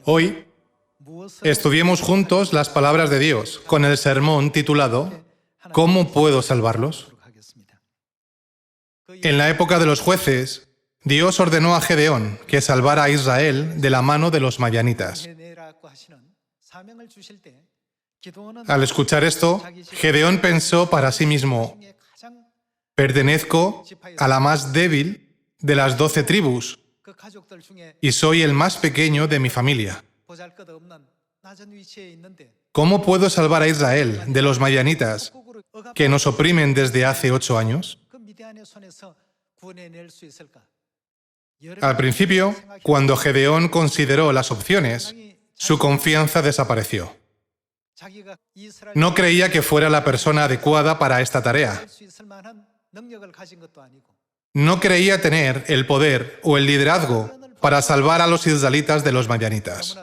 Hoy estudiemos juntos las palabras de Dios con el sermón titulado ¿Cómo puedo salvarlos? En la época de los jueces, Dios ordenó a Gedeón que salvara a Israel de la mano de los madianitas. Al escuchar esto, Gedeón pensó para sí mismo: pertenezco a la más débil de las 12 tribus y soy el más pequeño de mi familia. ¿Cómo puedo salvar a Israel de los madianitas que nos oprimen desde hace 8 años? Al principio, cuando Gedeón consideró las opciones, su confianza desapareció. No creía que fuera la persona adecuada para esta tarea. No creía tener el poder o el liderazgo para salvar a los israelitas de los madianitas.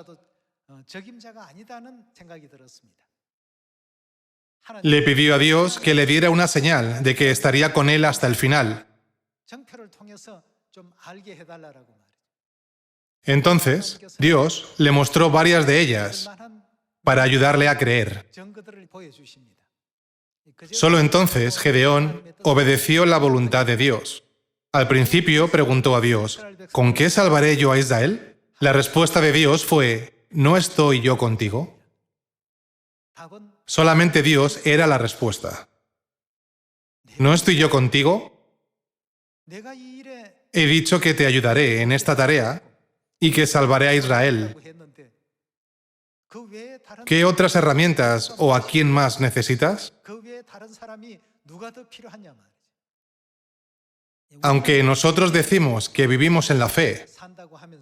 Le pidió a Dios que le diera una señal de que estaría con él hasta el final. Entonces, Dios le mostró varias de ellas para ayudarle a creer. Solo entonces Gedeón obedeció la voluntad de Dios. Al principio preguntó a Dios: ¿con qué salvaré yo a Israel? La respuesta de Dios fue: ¿no estoy yo contigo? Solamente Dios era la respuesta. ¿No estoy yo contigo? He dicho que te ayudaré en esta tarea y que salvaré a Israel. ¿Qué otras herramientas o a quién más necesitas? Aunque nosotros decimos que vivimos en la fe,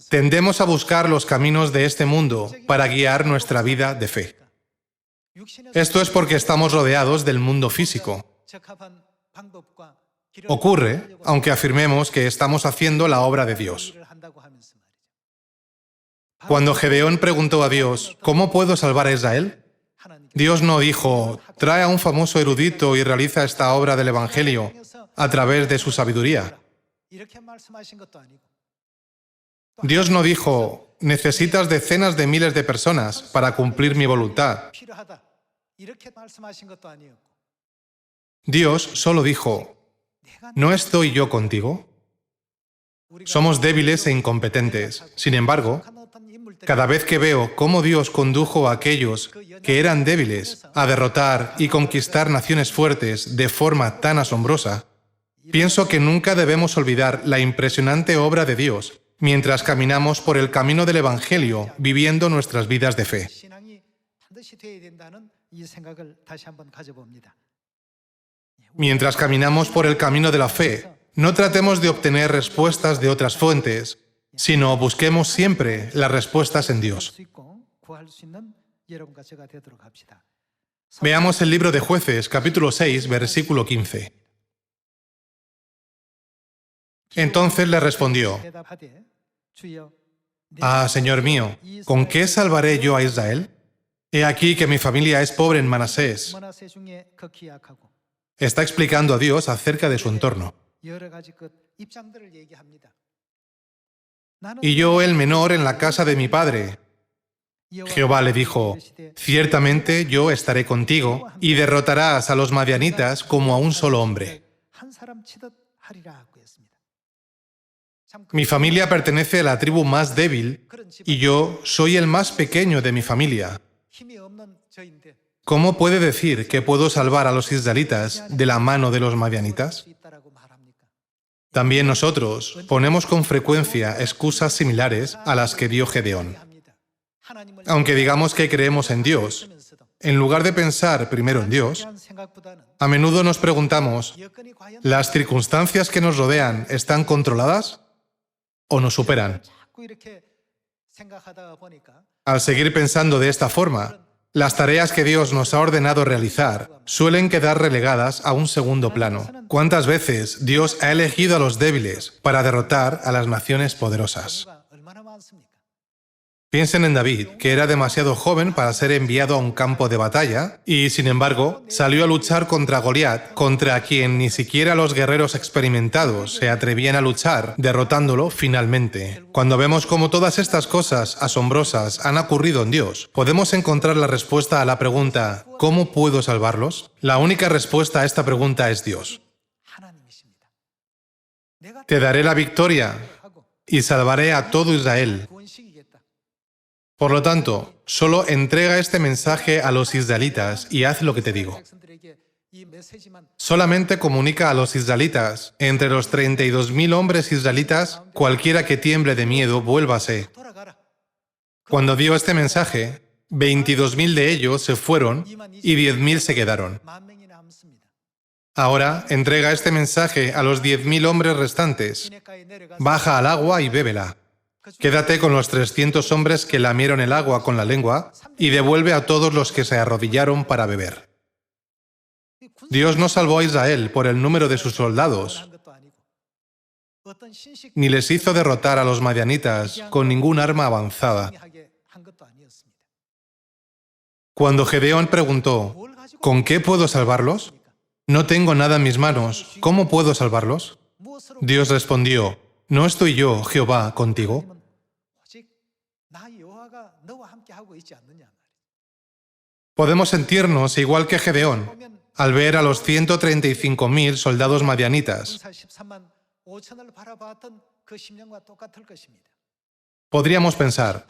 tendemos a buscar los caminos de este mundo para guiar nuestra vida de fe. Esto es porque estamos rodeados del mundo físico. Ocurre, aunque afirmemos que estamos haciendo la obra de Dios. Cuando Gedeón preguntó a Dios: ¿cómo puedo salvar a Israel?, Dios no dijo: trae a un famoso erudito y realiza esta obra del Evangelio a través de su sabiduría. Dios no dijo: necesitas decenas de miles de personas para cumplir mi voluntad. Dios solo dijo: ¿no estoy yo contigo? Somos débiles e incompetentes. Sin embargo, cada vez que veo cómo Dios condujo a aquellos que eran débiles a derrotar y conquistar naciones fuertes de forma tan asombrosa, pienso que nunca debemos olvidar la impresionante obra de Dios mientras caminamos por el camino del Evangelio, viviendo nuestras vidas de fe. Mientras caminamos por el camino de la fe, no tratemos de obtener respuestas de otras fuentes, sino busquemos siempre las respuestas en Dios. Veamos el libro de Jueces, capítulo 6, versículo 15. Entonces le respondió: «Ah, Señor mío, ¿con qué salvaré yo a Israel? He aquí que mi familia es pobre en Manasés». Está explicando a Dios acerca de su entorno. «Y yo el menor en la casa de mi padre». Jehová le dijo: «Ciertamente yo estaré contigo y derrotarás a los madianitas como a un solo hombre». Mi familia pertenece a la tribu más débil y yo soy el más pequeño de mi familia. ¿Cómo puede decir que puedo salvar a los israelitas de la mano de los madianitas? También nosotros ponemos con frecuencia excusas similares a las que dio Gedeón. Aunque digamos que creemos en Dios, en lugar de pensar primero en Dios, a menudo nos preguntamos: ¿las circunstancias que nos rodean están controladas o nos superan? Al seguir pensando de esta forma, las tareas que Dios nos ha ordenado realizar suelen quedar relegadas a un segundo plano. ¿Cuántas veces Dios ha elegido a los débiles para derrotar a las naciones poderosas? Piensen en David, que era demasiado joven para ser enviado a un campo de batalla y, sin embargo, salió a luchar contra Goliat, contra quien ni siquiera los guerreros experimentados se atrevían a luchar, derrotándolo finalmente. Cuando vemos cómo todas estas cosas asombrosas han ocurrido en Dios, podemos encontrar la respuesta a la pregunta ¿cómo puedo salvarlos? La única respuesta a esta pregunta es Dios. Te daré la victoria y salvaré a todo Israel. Por lo tanto, solo entrega este mensaje a los israelitas y haz lo que te digo. Solamente comunica a los israelitas, entre los 32.000 hombres israelitas, cualquiera que tiemble de miedo, vuélvase. Cuando dio este mensaje, 22.000 de ellos se fueron y 10.000 se quedaron. Ahora, entrega este mensaje a los 10.000 hombres restantes. Baja al agua y bébela. Quédate con los 300 hombres que lamieron el agua con la lengua y devuelve a todos los que se arrodillaron para beber. Dios no salvó a Israel por el número de sus soldados, ni les hizo derrotar a los madianitas con ningún arma avanzada. Cuando Gedeón preguntó, ¿con qué puedo salvarlos? No tengo nada en mis manos, ¿cómo puedo salvarlos? Dios respondió, ¿no estoy yo, Jehová, contigo? Podemos sentirnos igual que Gedeón al ver a los 135.000 soldados madianitas. Podríamos pensar,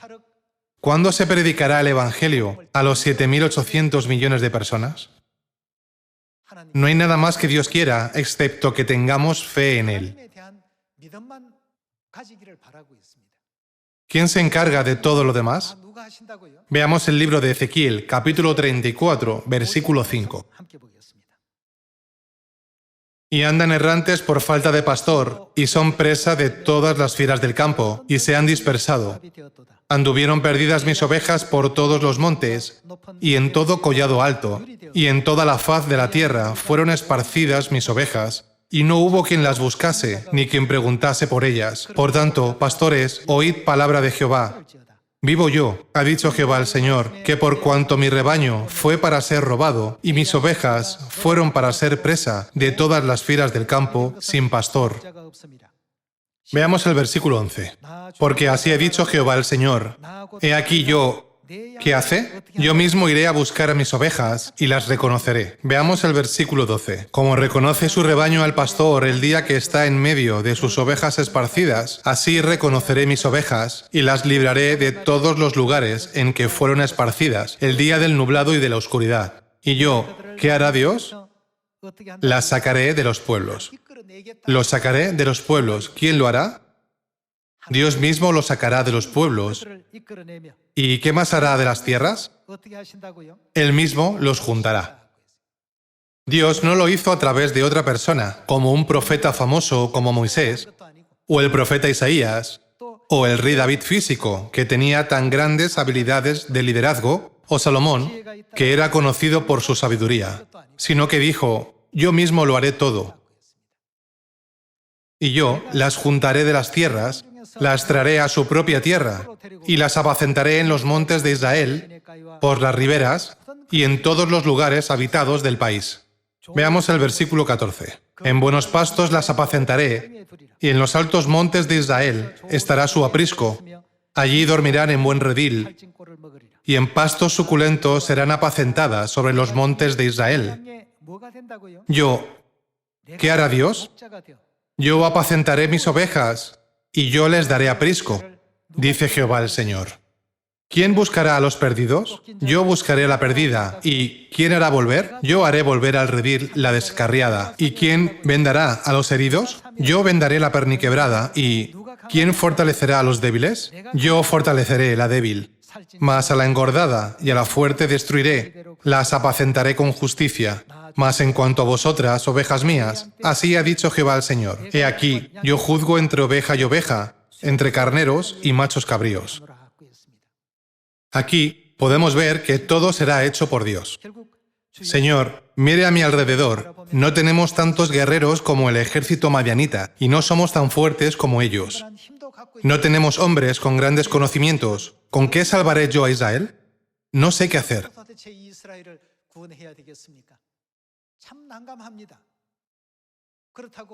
¿cuándo se predicará el Evangelio a los 7.800 millones de personas? No hay nada más que Dios quiera, excepto que tengamos fe en Él. ¿Quién se encarga de todo lo demás? Veamos el libro de Ezequiel, capítulo 34, versículo 5. Y andan errantes por falta de pastor, y son presa de todas las fieras del campo, y se han dispersado. Anduvieron perdidas mis ovejas por todos los montes, y en todo collado alto, y en toda la faz de la tierra fueron esparcidas mis ovejas, y no hubo quien las buscase, ni quien preguntase por ellas. Por tanto, pastores, oíd palabra de Jehová. Vivo yo, ha dicho Jehová el Señor, que por cuanto mi rebaño fue para ser robado, y mis ovejas fueron para ser presa de todas las fieras del campo, sin pastor. Veamos el versículo 11. Porque así ha dicho Jehová el Señor, he aquí yo, ¿qué hace? Yo mismo iré a buscar a mis ovejas y las reconoceré. Veamos el versículo 12. Como reconoce su rebaño al pastor el día que está en medio de sus ovejas esparcidas, así reconoceré mis ovejas y las libraré de todos los lugares en que fueron esparcidas, el día del nublado y de la oscuridad. Y yo, ¿qué hará Dios? Las sacaré de los pueblos. Los sacaré de los pueblos. ¿Quién lo hará? Dios mismo los sacará de los pueblos. ¿Y qué más hará de las tierras? Él mismo los juntará. Dios no lo hizo a través de otra persona, como un profeta famoso como Moisés, o el profeta Isaías, o el rey David físico, que tenía tan grandes habilidades de liderazgo, o Salomón, que era conocido por su sabiduría, sino que dijo, yo mismo lo haré todo. Y yo las juntaré de las tierras, las traeré a su propia tierra, y las apacentaré en los montes de Israel, por las riberas, y en todos los lugares habitados del país. Veamos el versículo 14. En buenos pastos las apacentaré, y en los altos montes de Israel estará su aprisco. Allí dormirán en buen redil, y en pastos suculentos serán apacentadas sobre los montes de Israel. Yo, ¿qué hará Dios? Yo apacentaré mis ovejas, y yo les daré aprisco, dice Jehová el Señor. ¿Quién buscará a los perdidos? Yo buscaré a la perdida. ¿Y quién hará volver? Yo haré volver al redil la descarriada. ¿Y quién vendará a los heridos? Yo vendaré la perniquebrada. ¿Y quién fortalecerá a los débiles? Yo fortaleceré la débil. Mas a la engordada y a la fuerte destruiré, las apacentaré con justicia. Mas en cuanto a vosotras, ovejas mías, así ha dicho Jehová el Señor. He aquí, yo juzgo entre oveja y oveja, entre carneros y machos cabríos. Aquí podemos ver que todo será hecho por Dios. Señor, mire a mi alrededor. No tenemos tantos guerreros como el ejército madianita y no somos tan fuertes como ellos. No tenemos hombres con grandes conocimientos. ¿Con qué salvaré yo a Israel? No sé qué hacer.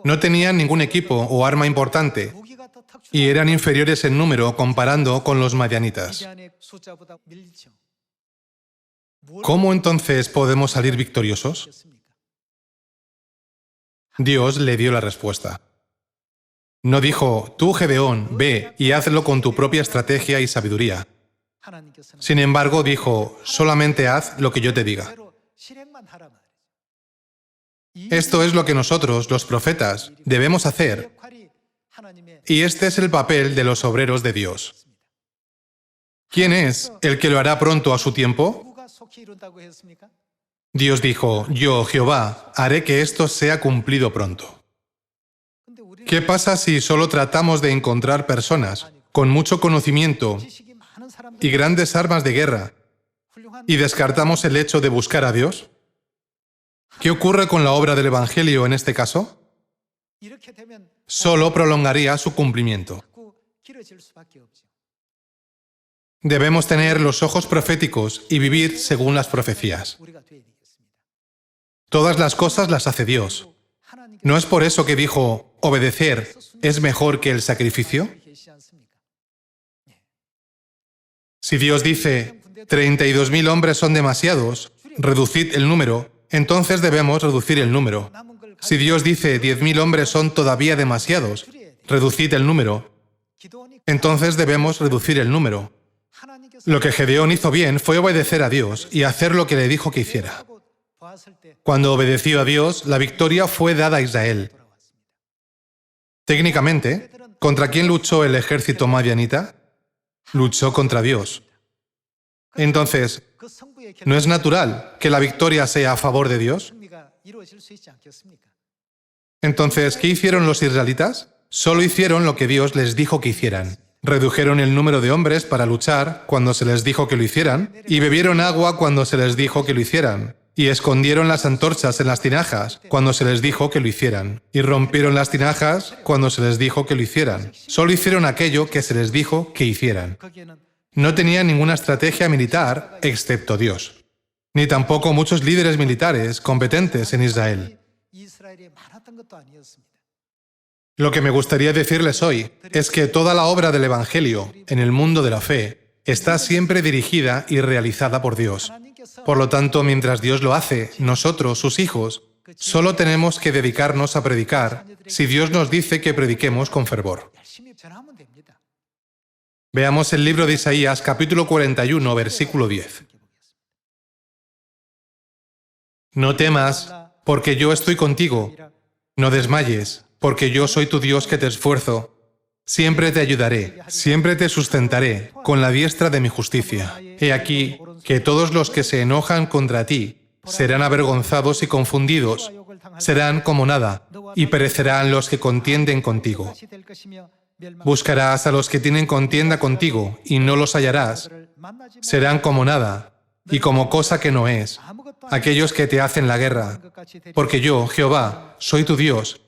No tenían ningún equipo o arma importante y eran inferiores en número comparando con los madianitas. ¿Cómo entonces podemos salir victoriosos? Dios le dio la respuesta. No dijo, tú, Gedeón, ve y hazlo con tu propia estrategia y sabiduría. Sin embargo, dijo, solamente haz lo que yo te diga. Esto es lo que nosotros, los profetas, debemos hacer, y este es el papel de los obreros de Dios. ¿Quién es el que lo hará pronto a su tiempo? Dios dijo, yo, Jehová, haré que esto sea cumplido pronto. ¿Qué pasa si solo tratamos de encontrar personas con mucho conocimiento y grandes armas de guerra y descartamos el hecho de buscar a Dios? ¿Qué ocurre con la obra del Evangelio en este caso? Solo prolongaría su cumplimiento. Debemos tener los ojos proféticos y vivir según las profecías. Todas las cosas las hace Dios. ¿No es por eso que dijo, obedecer es mejor que el sacrificio? Si Dios dice, 32.000 hombres son demasiados, reducid el número, entonces debemos reducir el número. Si Dios dice, 10.000 hombres son todavía demasiados, reducid el número, entonces debemos reducir el número. Lo que Gedeón hizo bien fue obedecer a Dios y hacer lo que le dijo que hiciera. Cuando obedeció a Dios, la victoria fue dada a Israel. Técnicamente, ¿contra quién luchó el ejército madianita? Luchó contra Dios. Entonces, ¿no es natural que la victoria sea a favor de Dios? Entonces, ¿qué hicieron los israelitas? Solo hicieron lo que Dios les dijo que hicieran. Redujeron el número de hombres para luchar cuando se les dijo que lo hicieran, y bebieron agua cuando se les dijo que lo hicieran, y escondieron las antorchas en las tinajas cuando se les dijo que lo hicieran, y rompieron las tinajas cuando se les dijo que lo hicieran. Solo hicieron aquello que se les dijo que hicieran. No tenían ninguna estrategia militar excepto Dios, ni tampoco muchos líderes militares competentes en Israel. Lo que me gustaría decirles hoy es que toda la obra del Evangelio en el mundo de la fe está siempre dirigida y realizada por Dios. Por lo tanto, mientras Dios lo hace, nosotros, sus hijos, solo tenemos que dedicarnos a predicar si Dios nos dice que prediquemos con fervor. Veamos el libro de Isaías, capítulo 41, versículo 10. No temas, porque yo estoy contigo. No desmayes, porque yo soy tu Dios que te esfuerzo. Siempre te ayudaré, siempre te sustentaré con la diestra de mi justicia. He aquí que todos los que se enojan contra ti serán avergonzados y confundidos, serán como nada, y perecerán los que contienden contigo. Buscarás a los que tienen contienda contigo, y no los hallarás. Serán como nada, y como cosa que no es, aquellos que te hacen la guerra. Porque yo, Jehová, soy tu Dios,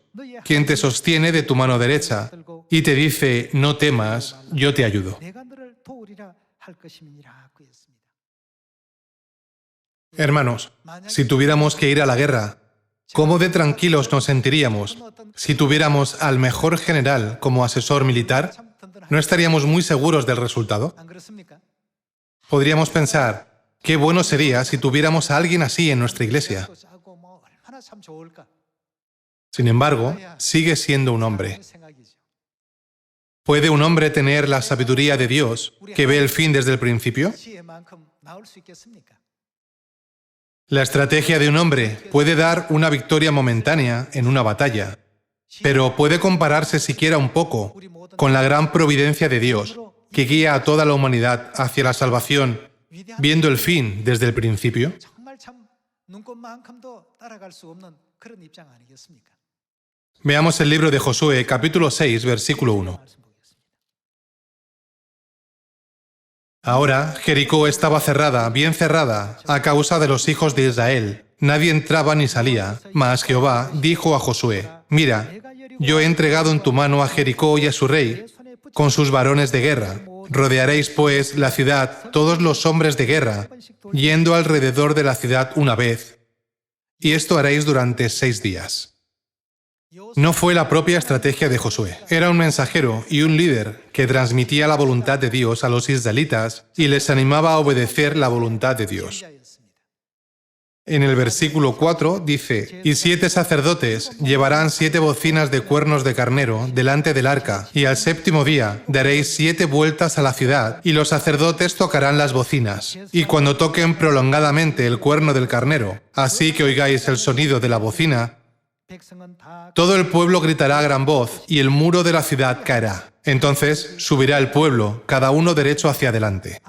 quien te sostiene de tu mano derecha, y te dice, no temas, yo te ayudo. Hermanos, si tuviéramos que ir a la guerra, ¿cómo de tranquilos nos sentiríamos si tuviéramos al mejor general como asesor militar? ¿No estaríamos muy seguros del resultado? Podríamos pensar, qué bueno sería si tuviéramos a alguien así en nuestra iglesia. Sin embargo, sigue siendo un hombre. ¿Puede un hombre tener la sabiduría de Dios que ve el fin desde el principio? La estrategia de un hombre puede dar una victoria momentánea en una batalla, pero ¿puede compararse siquiera un poco con la gran providencia de Dios que guía a toda la humanidad hacia la salvación, viendo el fin desde el principio? Veamos el libro de Josué, capítulo 6, versículo 1. Ahora Jericó estaba cerrada, bien cerrada, a causa de los hijos de Israel. Nadie entraba ni salía. Mas Jehová dijo a Josué: Mira, yo he entregado en tu mano a Jericó y a su rey, con sus varones de guerra. Rodearéis, pues, la ciudad, todos los hombres de guerra, yendo alrededor de la ciudad una vez. Y esto haréis durante 6 días. No fue la propia estrategia de Josué. Era un mensajero y un líder que transmitía la voluntad de Dios a los israelitas y les animaba a obedecer la voluntad de Dios. En el versículo 4 dice: Y 7 sacerdotes llevarán 7 bocinas de cuernos de carnero delante del arca, y al 7º día daréis 7 vueltas a la ciudad, y los sacerdotes tocarán las bocinas. Y cuando toquen prolongadamente el cuerno del carnero, así que oigáis el sonido de la bocina, todo el pueblo gritará a gran voz, y el muro de la ciudad caerá. Entonces subirá el pueblo, cada uno derecho hacia adelante.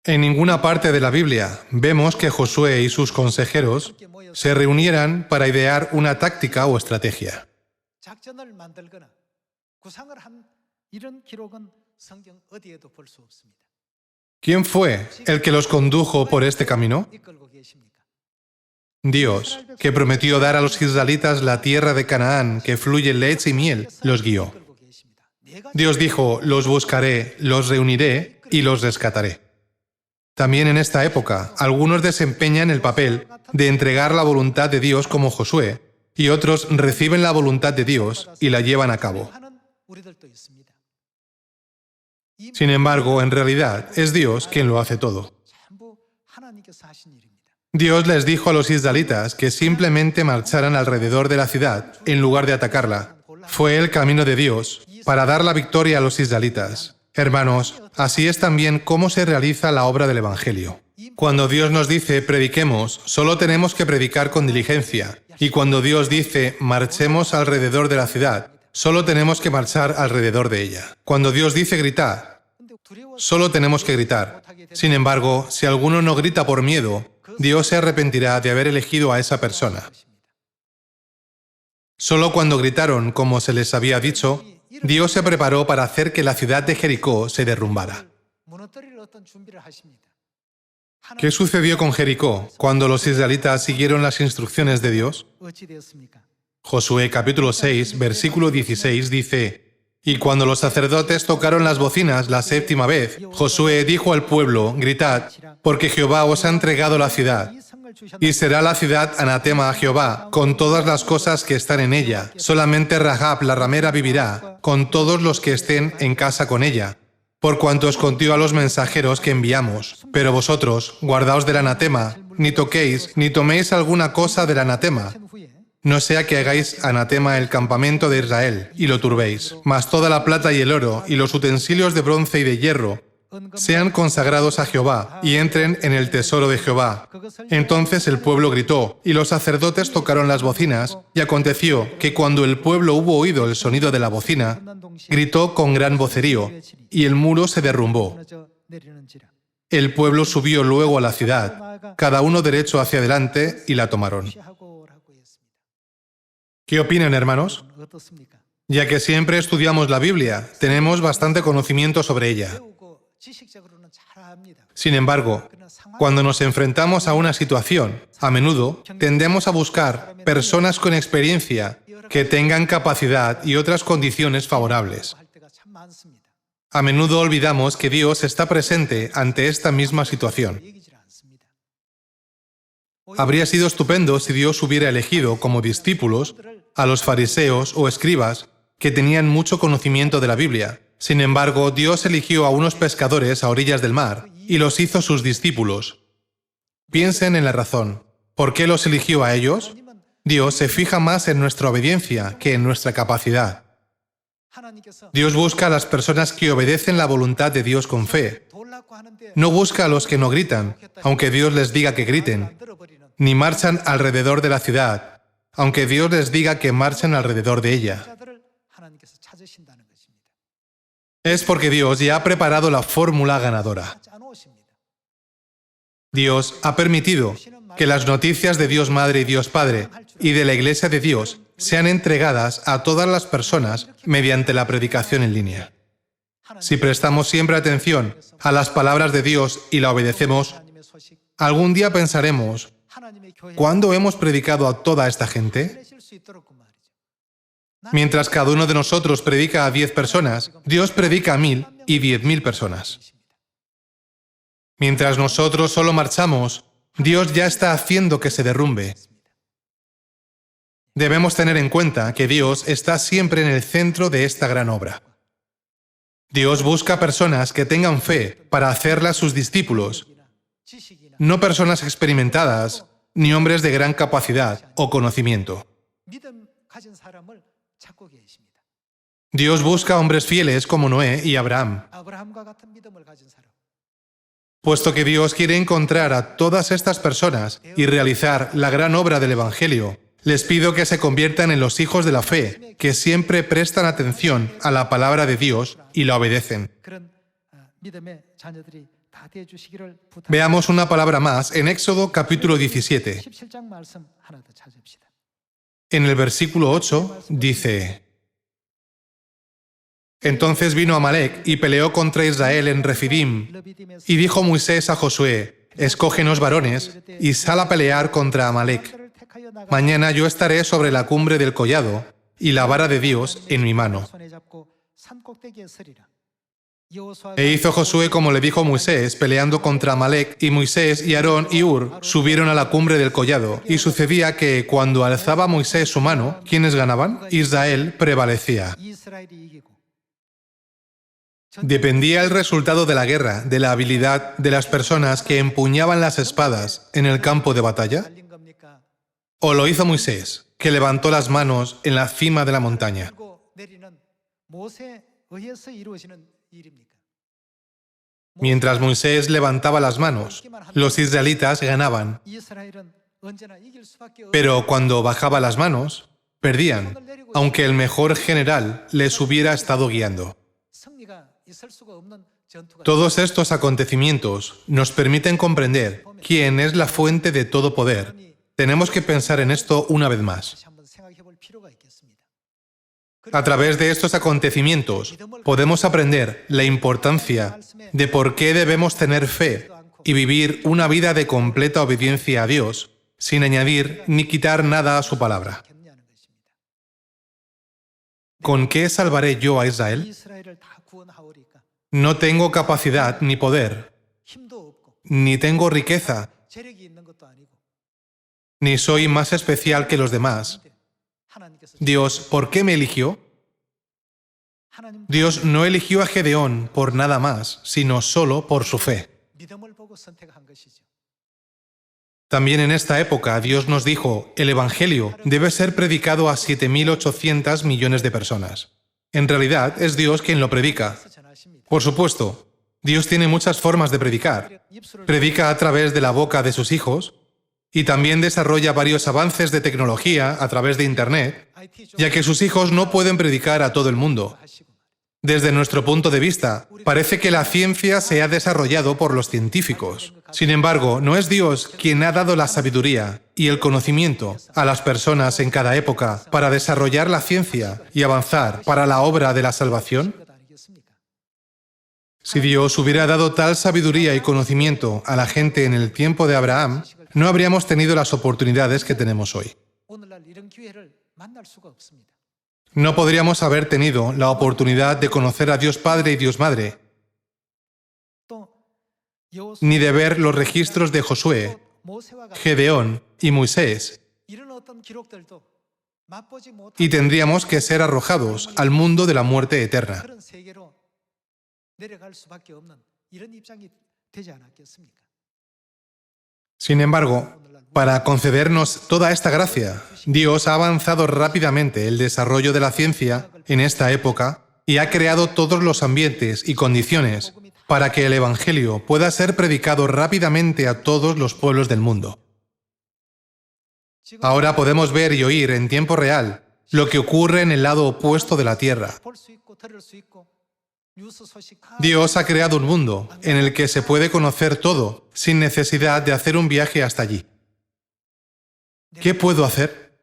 En ninguna parte de la Biblia vemos que Josué y sus consejeros se reunieran para idear una táctica o estrategia. ¿Quién fue el que los condujo por este camino? Dios, que prometió dar a los israelitas la tierra de Canaán, que fluye leche y miel, los guió. Dios dijo: los buscaré, los reuniré y los rescataré. También en esta época, algunos desempeñan el papel de entregar la voluntad de Dios como Josué, y otros reciben la voluntad de Dios y la llevan a cabo. Sin embargo, en realidad, es Dios quien lo hace todo. Dios les dijo a los israelitas que simplemente marcharan alrededor de la ciudad en lugar de atacarla. Fue el camino de Dios para dar la victoria a los israelitas. Hermanos, así es también cómo se realiza la obra del Evangelio. Cuando Dios nos dice prediquemos, solo tenemos que predicar con diligencia. Y cuando Dios dice marchemos alrededor de la ciudad, solo tenemos que marchar alrededor de ella. Cuando Dios dice gritar, solo tenemos que gritar. Sin embargo, si alguno no grita por miedo, Dios se arrepentirá de haber elegido a esa persona. Solo cuando gritaron, como se les había dicho, Dios se preparó para hacer que la ciudad de Jericó se derrumbara. ¿Qué sucedió con Jericó cuando los israelitas siguieron las instrucciones de Dios? Josué capítulo 6, versículo 16 dice: Y cuando los sacerdotes tocaron las bocinas la 7ª vez, Josué dijo al pueblo: Gritad, porque Jehová os ha entregado la ciudad. Y será la ciudad anatema a Jehová, con todas las cosas que están en ella. Solamente Rahab la ramera vivirá, con todos los que estén en casa con ella, por cuanto escondió a los mensajeros que enviamos. Pero vosotros, guardaos del anatema, ni toquéis, ni toméis alguna cosa del anatema, no sea que hagáis anatema el campamento de Israel, y lo turbéis. Mas toda la plata y el oro, y los utensilios de bronce y de hierro, sean consagrados a Jehová, y entren en el tesoro de Jehová. Entonces el pueblo gritó, y los sacerdotes tocaron las bocinas, y aconteció que cuando el pueblo hubo oído el sonido de la bocina, gritó con gran vocerío, y el muro se derrumbó. El pueblo subió luego a la ciudad, cada uno derecho hacia adelante, y la tomaron. ¿Qué opinan, hermanos? Ya que siempre estudiamos la Biblia, tenemos bastante conocimiento sobre ella. Sin embargo, cuando nos enfrentamos a una situación, a menudo tendemos a buscar personas con experiencia que tengan capacidad y otras condiciones favorables. A menudo olvidamos que Dios está presente ante esta misma situación. Habría sido estupendo si Dios hubiera elegido como discípulos a los fariseos o escribas que tenían mucho conocimiento de la Biblia. Sin embargo, Dios eligió a unos pescadores a orillas del mar y los hizo sus discípulos. Piensen en la razón. ¿Por qué los eligió a ellos? Dios se fija más en nuestra obediencia que en nuestra capacidad. Dios busca a las personas que obedecen la voluntad de Dios con fe. No busca a los que no gritan, aunque Dios les diga que griten, ni marchan alrededor de la ciudad, aunque Dios les diga que marchen alrededor de ella. Es porque Dios ya ha preparado la fórmula ganadora. Dios ha permitido que las noticias de Dios Madre y Dios Padre y de la Iglesia de Dios sean entregadas a todas las personas mediante la predicación en línea. Si prestamos siempre atención a las palabras de Dios y la obedecemos, algún día pensaremos, ¿cuándo hemos predicado a toda esta gente? Mientras cada uno de nosotros predica a 10 personas, Dios predica a 1000 y 10.000 personas. Mientras nosotros solo marchamos, Dios ya está haciendo que se derrumbe. Debemos tener en cuenta que Dios está siempre en el centro de esta gran obra. Dios busca personas que tengan fe para hacerlas sus discípulos, no personas experimentadas, ni hombres de gran capacidad o conocimiento. Dios busca hombres fieles como Noé y Abraham. Puesto que Dios quiere encontrar a todas estas personas y realizar la gran obra del Evangelio, les pido que se conviertan en los hijos de la fe, que siempre prestan atención a la palabra de Dios y la obedecen. Veamos una palabra más en Éxodo capítulo 17. En el versículo 8 dice: Entonces vino Amalec y peleó contra Israel en Refidim, y dijo Moisés a Josué: Escógenos varones y sal a pelear contra Amalec. Mañana yo estaré sobre la cumbre del collado, y la vara de Dios en mi mano. E hizo Josué como le dijo Moisés, peleando contra Amalec, y Moisés y Aarón y Hur subieron a la cumbre del collado. Y sucedía que, cuando alzaba Moisés su mano, ¿quiénes ganaban? Israel prevalecía. ¿Dependía el resultado de la guerra de la habilidad de las personas que empuñaban las espadas en el campo de batalla? ¿O lo hizo Moisés, que levantó las manos en la cima de la montaña? Mientras Moisés levantaba las manos, los israelitas ganaban. Pero cuando bajaba las manos, perdían, aunque el mejor general les hubiera estado guiando. Todos estos acontecimientos nos permiten comprender quién es la fuente de todo poder. Tenemos que pensar en esto una vez más. A través de estos acontecimientos podemos aprender la importancia de por qué debemos tener fe y vivir una vida de completa obediencia a Dios, sin añadir ni quitar nada a su palabra. ¿Con qué salvaré yo a Israel? No tengo capacidad ni poder, ni tengo riqueza, ni soy más especial que los demás. Dios, ¿por qué me eligió? Dios no eligió a Gedeón por nada más, sino solo por su fe. También en esta época Dios nos dijo, el Evangelio debe ser predicado a 7.800 millones de personas. En realidad es Dios quien lo predica. Por supuesto, Dios tiene muchas formas de predicar. Predica a través de la boca de sus hijos y también desarrolla varios avances de tecnología a través de Internet, ya que sus hijos no pueden predicar a todo el mundo. Desde nuestro punto de vista, parece que la ciencia se ha desarrollado por los científicos. Sin embargo, ¿no es Dios quien ha dado la sabiduría y el conocimiento a las personas en cada época para desarrollar la ciencia y avanzar para la obra de la salvación? Si Dios hubiera dado tal sabiduría y conocimiento a la gente en el tiempo de Abraham, no habríamos tenido las oportunidades que tenemos hoy. No podríamos haber tenido la oportunidad de conocer a Dios Padre y Dios Madre, ni de ver los registros de Josué, Gedeón y Moisés, y tendríamos que ser arrojados al mundo de la muerte eterna. Sin embargo, para concedernos toda esta gracia, Dios ha avanzado rápidamente el desarrollo de la ciencia en esta época y ha creado todos los ambientes y condiciones para que el Evangelio pueda ser predicado rápidamente a todos los pueblos del mundo. Ahora podemos ver y oír en tiempo real lo que ocurre en el lado opuesto de la Tierra. Dios ha creado un mundo en el que se puede conocer todo sin necesidad de hacer un viaje hasta allí. ¿Qué puedo hacer?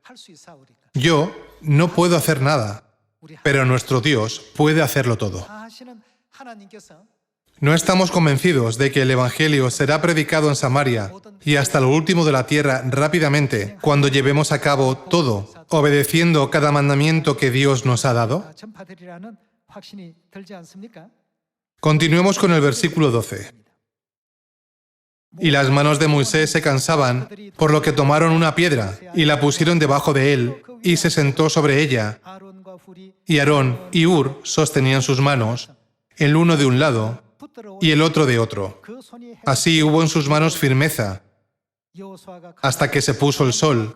Yo no puedo hacer nada, pero nuestro Dios puede hacerlo todo. No estamos convencidos de que el Evangelio será predicado en Samaria y hasta lo último de la tierra rápidamente cuando llevemos a cabo todo, obedeciendo cada mandamiento que Dios nos ha dado. Continuemos con el versículo 12. Y las manos de Moisés se cansaban, por lo que tomaron una piedra y la pusieron debajo de él, y se sentó sobre ella. Y Aarón y Hur sostenían sus manos, el uno de un lado y el otro de otro. Así hubo en sus manos firmeza, hasta que se puso el sol.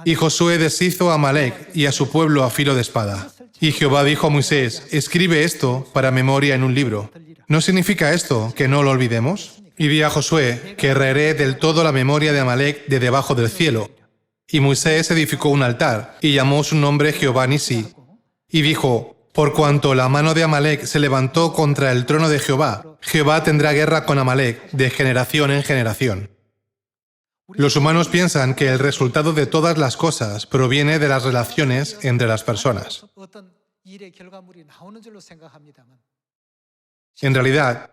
Y Josué deshizo a Amalec y a su pueblo a filo de espada. Y Jehová dijo a Moisés: escribe esto para memoria en un libro. ¿No significa esto que no lo olvidemos? Y di a Josué que raeré del todo la memoria de Amalec de debajo del cielo. Y Moisés edificó un altar y llamó su nombre Jehová Nisi. Y dijo: por cuanto la mano de Amalec se levantó contra el trono de Jehová, Jehová tendrá guerra con Amalec de generación en generación. Los humanos piensan que el resultado de todas las cosas proviene de las relaciones entre las personas. En realidad,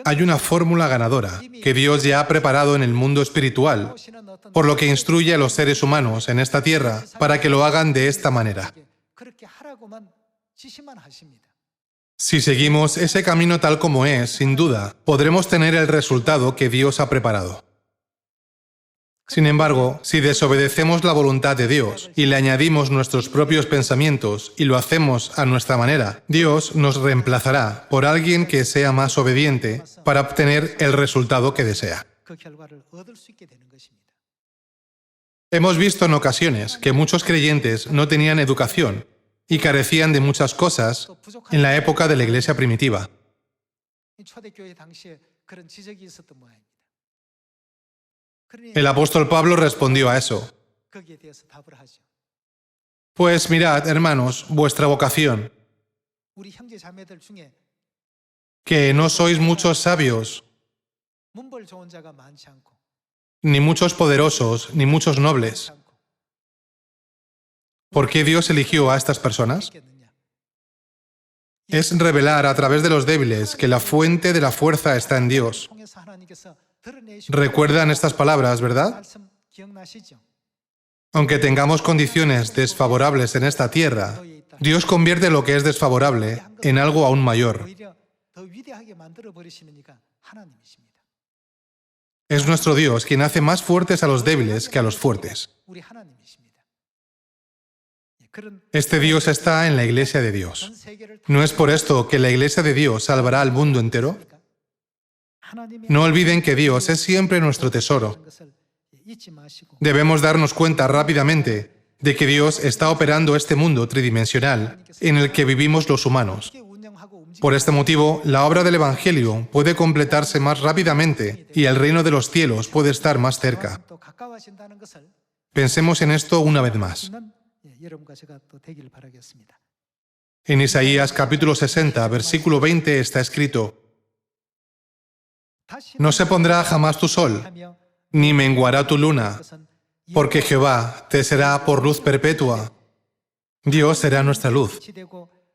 hay una fórmula ganadora que Dios ya ha preparado en el mundo espiritual, por lo que instruye a los seres humanos en esta tierra para que lo hagan de esta manera. Si seguimos ese camino tal como es, sin duda, podremos tener el resultado que Dios ha preparado. Sin embargo, si desobedecemos la voluntad de Dios y le añadimos nuestros propios pensamientos y lo hacemos a nuestra manera, Dios nos reemplazará por alguien que sea más obediente para obtener el resultado que desea. Hemos visto en ocasiones que muchos creyentes no tenían educación y carecían de muchas cosas en la época de la iglesia primitiva. El apóstol Pablo respondió a eso. Pues mirad, hermanos, vuestra vocación, que no sois muchos sabios, ni muchos poderosos, ni muchos nobles. ¿Por qué Dios eligió a estas personas? Es revelar a través de los débiles que la fuente de la fuerza está en Dios. Recuerdan estas palabras, ¿verdad? Aunque tengamos condiciones desfavorables en esta tierra, Dios convierte lo que es desfavorable en algo aún mayor. Es nuestro Dios quien hace más fuertes a los débiles que a los fuertes. Este Dios está en la Iglesia de Dios. ¿No es por esto que la Iglesia de Dios salvará al mundo entero? No olviden que Dios es siempre nuestro tesoro. Debemos darnos cuenta rápidamente de que Dios está operando este mundo tridimensional en el que vivimos los humanos. Por este motivo, la obra del Evangelio puede completarse más rápidamente y el reino de los cielos puede estar más cerca. Pensemos en esto una vez más. En Isaías capítulo 60, versículo 20 está escrito: no se pondrá jamás tu sol, ni menguará tu luna, porque Jehová te será por luz perpetua. Dios será nuestra luz,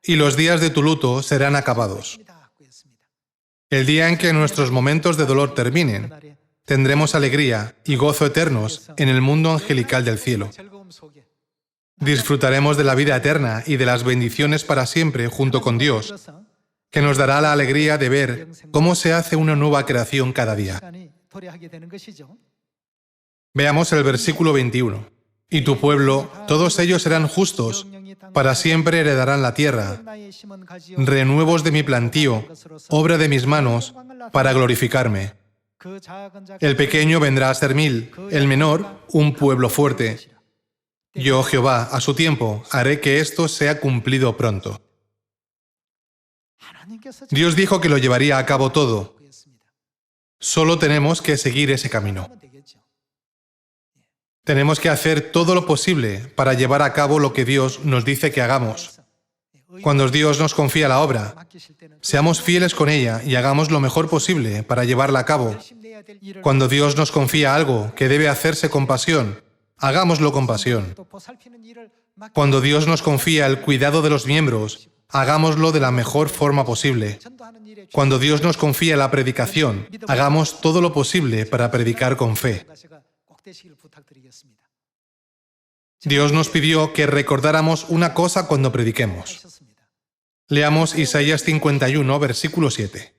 y los días de tu luto serán acabados. El día en que nuestros momentos de dolor terminen, tendremos alegría y gozo eternos en el mundo angelical del cielo. Disfrutaremos de la vida eterna y de las bendiciones para siempre junto con Dios, que nos dará la alegría de ver cómo se hace una nueva creación cada día. Veamos el versículo 21. Y tu pueblo, todos ellos serán justos, para siempre heredarán la tierra. Renuevos de mi plantío, obra de mis manos, para glorificarme. El pequeño vendrá a ser 1000, el menor, un pueblo fuerte. Yo, Jehová, a su tiempo, haré que esto sea cumplido pronto. Dios dijo que lo llevaría a cabo todo. Solo tenemos que seguir ese camino. Tenemos que hacer todo lo posible para llevar a cabo lo que Dios nos dice que hagamos. Cuando Dios nos confía la obra, seamos fieles con ella y hagamos lo mejor posible para llevarla a cabo. Cuando Dios nos confía algo que debe hacerse con pasión, hagámoslo con pasión. Cuando Dios nos confía el cuidado de los miembros, hagámoslo de la mejor forma posible. Cuando Dios nos confía la predicación, hagamos todo lo posible para predicar con fe. Dios nos pidió que recordáramos una cosa cuando prediquemos. Leamos Isaías 51, versículo 7.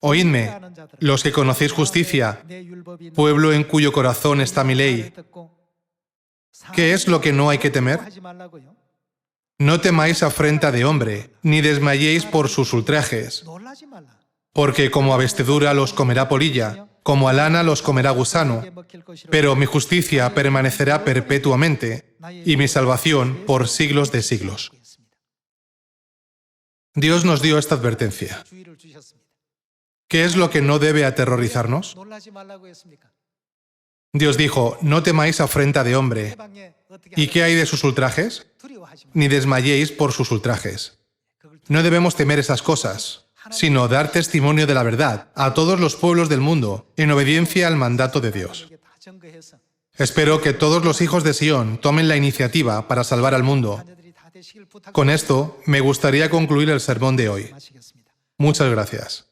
Oídme, los que conocéis justicia, pueblo en cuyo corazón está mi ley. ¿Qué es lo que no hay que temer? No temáis afrenta de hombre, ni desmayéis por sus ultrajes, porque como a vestidura los comerá polilla, como a lana los comerá gusano, pero mi justicia permanecerá perpetuamente, y mi salvación por siglos de siglos. Dios nos dio esta advertencia. ¿Qué es lo que no debe aterrorizarnos? Dios dijo, no temáis afrenta de hombre. ¿Y qué hay de sus ultrajes? Ni desmayéis por sus ultrajes. No debemos temer esas cosas, sino dar testimonio de la verdad a todos los pueblos del mundo en obediencia al mandato de Dios. Espero que todos los hijos de Sión tomen la iniciativa para salvar al mundo. Con esto, me gustaría concluir el sermón de hoy. Muchas gracias.